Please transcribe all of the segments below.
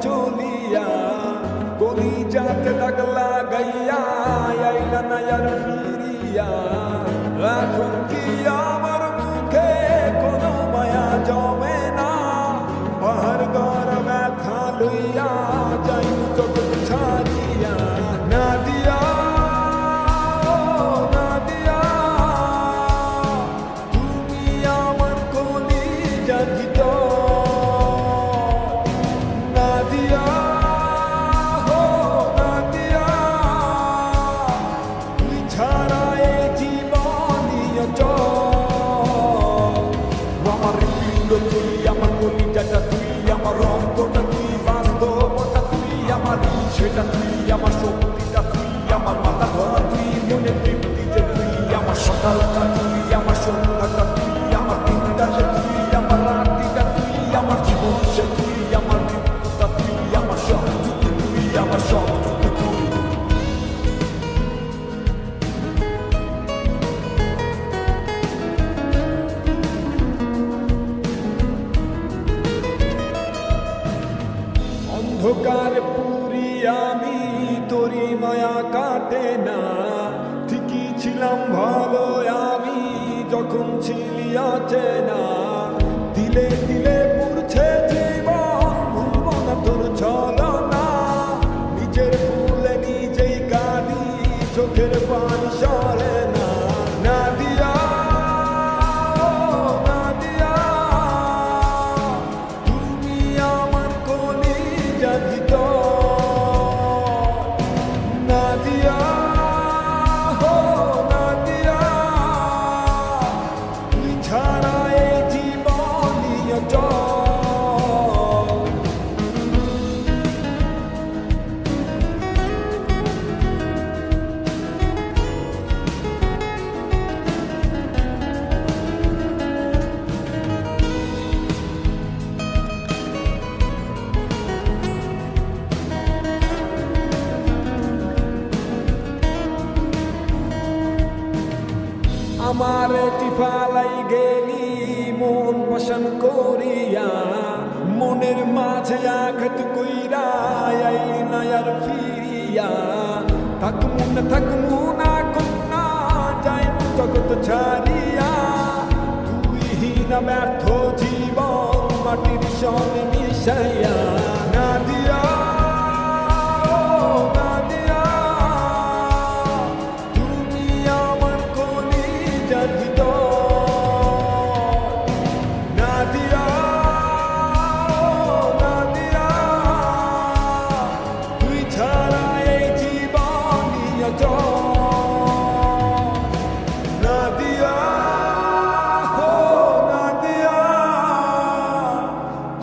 চলিয়া কলিজাতে দাগ লাগাইয়া আইলা না আর ফিরিয়া। এখন কি আমার মুখে কোনো মায়া জমে না? পাহাড় গড় ব্যথা লইয়া যাই জগৎ ছাড়িয়া। নাদিয়া নাদিয়া তুমি আমার কলিজার ভিতর। নাদিয়া হো নাদিয়া তুই ছাড়া এই জীবনই অচল। আমার হৃদপিণ্ড তুই, আমার কলিজাটা তুই, আমার রক্তটা তুই, বাস্তবতা তুই, আমার সেটা তুই, আমার শক্তিটা তুই, আমার মাথা ধরা তুই, মনে তৃপ্তিতে তুই, আমার সকালটা তুই, আমার সন্ধ্যাটা তুই, আমার দিনটা সে তুই, আমার রাত্রিটা তুই, আমার জীবন সে তুই, আমার মৃত্যুটা তুই, আমার সব তুই, আমার সব তুই। অন্ধকারে পুরি আমি, তোরি মায়া কাটে না। ঠিকই ছিলাম ভালো আমি যখন ছিলি অচেনা। দিলে দিলে পুড়ছে জীবন, ভুলব না তোর ছলনা। নিজের ভুলে নিজেই কাঁদি, চোখের পানি সরে না। নাদিয়া নাদিয়া তুমি আমার কলিজার ভিতর। নাদিয়া হো নাদিয়া তুই ছাড়া এই জীবনই অচল। আমার টিফালাই গেলি মন বসন করিয়া। মনের মাঝে আঘাত কইরা আইলি না আর ফিরিয়া। থাকমু না কন্যা যাই জগৎ ছাড়িয়া। তুই হীনা ব্যর্থ জীবন মাটির সঙ্গে মিশাইয়া। নাদিয়া নাদিয়া তুমি আমার কলিজার ভিতর। নাদিয়া নাদিয়া তুই ছাড়া এই জীবনই অচল। নাদিয়া হো নাদিয়া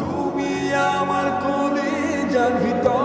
তুমি আমার কলিজার ভিতর।